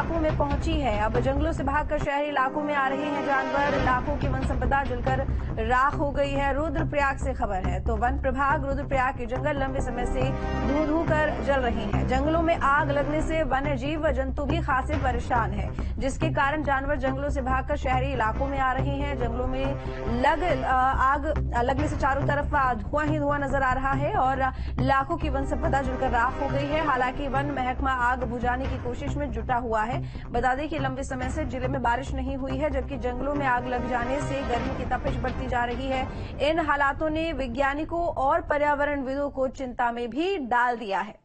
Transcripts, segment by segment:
इलाकों में पहुंची है। अब जंगलों से भागकर शहरी इलाकों में आ रहे हैं जानवर। लाखों की वन संपदा जलकर राख हो गई है। रुद्रप्रयाग से खबर है तो वन प्रभाग रुद्रप्रयाग के जंगल लंबे समय से धू धू कर जल रहे हैं। जंगलों में आग लगने से वन्य जीव व जंतु भी खासे परेशान है, जिसके कारण जानवर जंगलों से भागकर शहरी इलाकों में आ रहे हैं। जंगलों में आग लगने से चारों तरफ धुआं ही धुआं नजर आ रहा है और लाखों की वन संपदा जलकर राख हो गई है। हालांकि वन महकमा आग बुझाने की कोशिश में जुटा हुआ है। बता दें कि लंबे समय से जिले में बारिश नहीं हुई है, जबकि जंगलों में आग लग जाने से गर्मी की तपिश बढ़ती जा रही है। इन हालातों ने वैज्ञानिकों और पर्यावरणविदों को चिंता में भी डाल दिया है।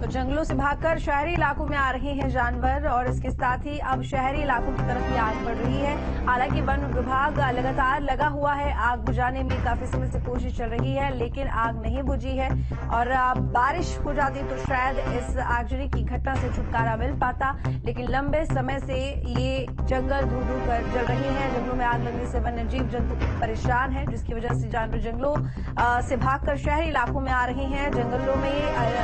तो जंगलों से भागकर शहरी इलाकों में आ रहे हैं जानवर और इसके साथ ही अब शहरी इलाकों की तरफ भी आग बढ़ रही है। हालांकि वन विभाग लगातार लगा हुआ है, आग बुझाने में काफी समय से कोशिश चल रही है, लेकिन आग नहीं बुझी है। और बारिश हो जाती तो शायद इस आगजनी की घटना से छुटकारा मिल पाता, लेकिन लंबे समय से ये जंगल धू धू कर जल रहे हैं। जंगलों में आग लगने से वन्य जीव जंतु परेशान है, जिसकी वजह से जानवर जंगलों से भागकर शहरी इलाकों में आ रहे हैं। जंगलों में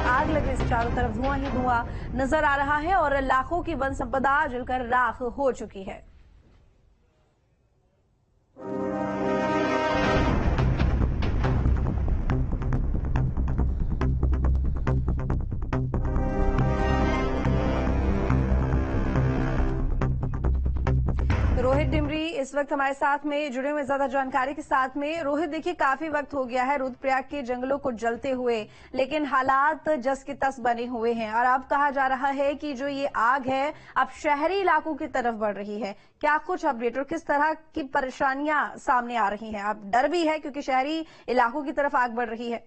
आग लगने से चारों तरफ धुआं ही धुआं नजर आ रहा है और लाखों की वन संपदा जलकर राख हो चुकी है। रोहित डिमरी इस वक्त हमारे साथ में जुड़े हुए ज्यादा जानकारी के साथ में। रोहित, देखिए काफी वक्त हो गया है रुद्रप्रयाग के जंगलों को जलते हुए, लेकिन हालात जस के तस बने हुए हैं और अब कहा जा रहा है कि जो ये आग है अब शहरी इलाकों की तरफ बढ़ रही है। क्या कुछ अपडेट और किस तरह की परेशानियां सामने आ रही हैं? अब डर भी है क्योंकि शहरी इलाकों की तरफ आग बढ़ रही है।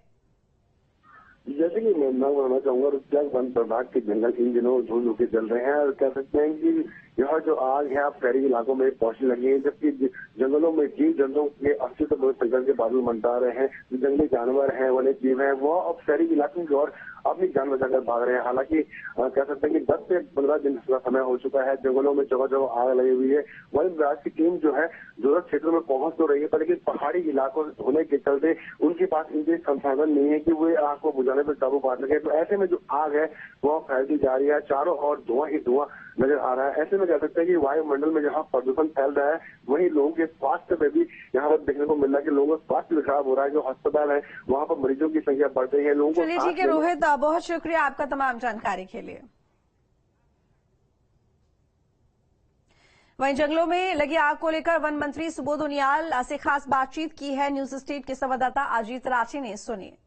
जैसे कि मैं बताना चाहूंगा, रुद्रप्रयाग वन प्रभाग के जंगल इन दिनों धूल होकर जल रहे हैं और कह सकते हैं कि यह जो आग है आप शहरी इलाकों में पहुंचने लगी है, जबकि जंगलों में जीव जंतुओं के अस्तित्व बहुत संकट के बादल मंडरा रहे हैं। जो जंगली जानवर हैं, वन्य जीव हैं, वो अब शहरी इलाकों की ओर अपनी जान बचाकर भाग रहे हैं। हालांकि कह सकते हैं कि 10 से 15 दिन का समय हो चुका है, जंगलों में जगह जगह आग लगी हुई है। वन विभाग की टीम जो है जरूरत क्षेत्रों में पहुंच तो रही है, पर लेकिन पहाड़ी इलाकों होने के चलते उनके पास इनके संसाधन नहीं है कि वो आग को बुझाने पर काबू पा सके। तो ऐसे में जो आग है वो फैलती जा रही है, चारों ओर धुआं ही धुआं नजर आ रहा है। ऐसे में कह सकते हैं कि वायुमंडल में जहां प्रदूषण फैल रहा है, वहीं लोगों के स्वास्थ्य में भी यहाँ पर देखने को मिल रहा है कि लोगों का स्वास्थ्य भी खराब हो रहा है। जो अस्पताल है वहां पर मरीजों की संख्या बढ़ रही है। लोगों को चलिए ठीक है रोहित, बहुत शुक्रिया आपका तमाम जानकारी के लिए। वहीं जंगलों में लगी आग को लेकर वन मंत्री सुबोध उनियाल से खास बातचीत की है न्यूज स्टेट के संवाददाता अजीत राठी ने। सुनिए।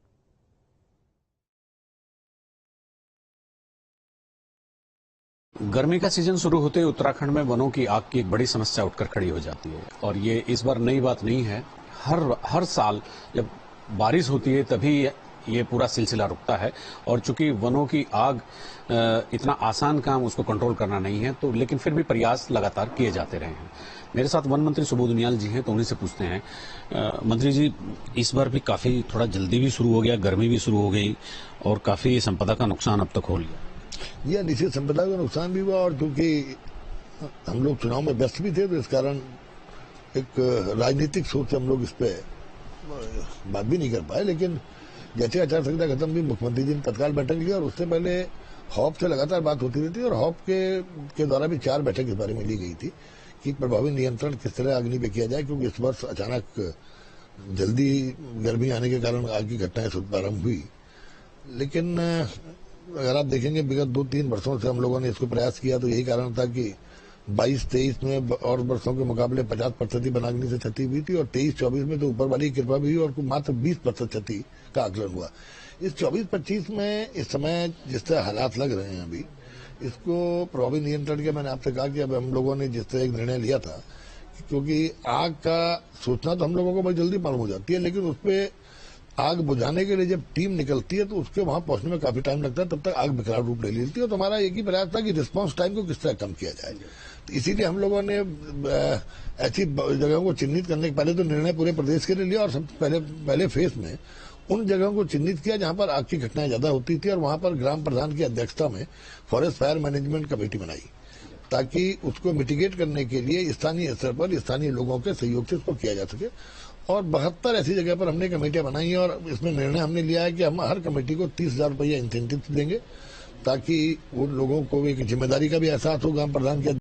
गर्मी का सीजन शुरू होते ही उत्तराखंड में वनों की आग की एक बड़ी समस्या उठकर खड़ी हो जाती है और ये इस बार नई बात नहीं है। हर साल जब बारिश होती है तभी ये पूरा सिलसिला रुकता है और चूंकि वनों की आग इतना आसान काम उसको कंट्रोल करना नहीं है, तो लेकिन फिर भी प्रयास लगातार किए जाते रहे हैं। मेरे साथ वन मंत्री सुबोध उनियाल जी हैं, तो उन्हीं से पूछते हैं। मंत्री जी, इस बार भी काफी थोड़ा जल्दी भी शुरू हो गया, गर्मी भी शुरू हो गई और काफी संपदा का नुकसान अब तक हो लिया। यह निश्चित संपदा का नुकसान भी हुआ और क्योंकि हम लोग चुनाव में व्यस्त भी थे, तो इस कारण एक राजनीतिक सोच से हम लोग इस पे बात भी नहीं कर पाए। लेकिन जैसे आचार संहिता खत्म हुई, मुख्यमंत्री जी ने तत्काल बैठक ली और उससे पहले हॉप से लगातार बात होती रहती और हॉप के द्वारा भी 4 बैठक इस बारे में ली गई थी कि प्रभावी नियंत्रण किस तरह अग्नि पे किया जाए, क्योंकि इस वर्ष अचानक जल्दी गर्मी आने के कारण आग की घटनाएं प्रारंभ हुई। लेकिन अगर आप देखेंगे विगत 2-3 वर्षों से हम लोगों ने इसको प्रयास किया, तो यही कारण था कि 22-23 में और वर्षों के मुकाबले 50% ही वनाग्नि से क्षति हुई थी और 23-24 में तो ऊपर वाली कृपा भी हुई और मात्र 20% क्षति का आकलन हुआ। इस 24-25 में इस समय जिस तरह हालात लग रहे हैं अभी, इसको प्रभावी नियंत्रण के मैंने आपसे कहा कि अब हम लोगों ने जिस तरह एक निर्णय लिया था, क्योंकि आग का सूचना तो हम लोगों को बहुत जल्दी मालूम हो जाती है, लेकिन उसपे आग बुझाने के लिए जब टीम निकलती है तो उसके वहां पहुंचने में काफी टाइम लगता है, तब तक आग विकराल रूप ले लेती है। तो हमारा एक ही प्रयास था कि रिस्पांस टाइम को किस तरह कम किया जाए। तो इसीलिए हम लोगों ने ऐसी जगहों को चिन्हित करने के पहले तो निर्णय पूरे प्रदेश के लिए लिया और सबसे पहले फेज में उन जगहों को चिन्हित किया जहां पर आग की घटनाएं ज्यादा होती थी और वहां पर ग्राम प्रधान की अध्यक्षता में फॉरेस्ट फायर मैनेजमेंट कमेटी बनाई, ताकि उसको मिटिगेट करने के लिए स्थानीय स्तर पर स्थानीय लोगों के सहयोग से उसको किया जा सके। और 72 ऐसी जगह पर हमने कमेटियां बनाई हैं और इसमें निर्णय हमने लिया है कि हम हर कमेटी को 30,000 रुपया इंसेंटिव देंगे ताकि उन लोगों को एक जिम्मेदारी का भी एहसास हो ग्राम प्रधान के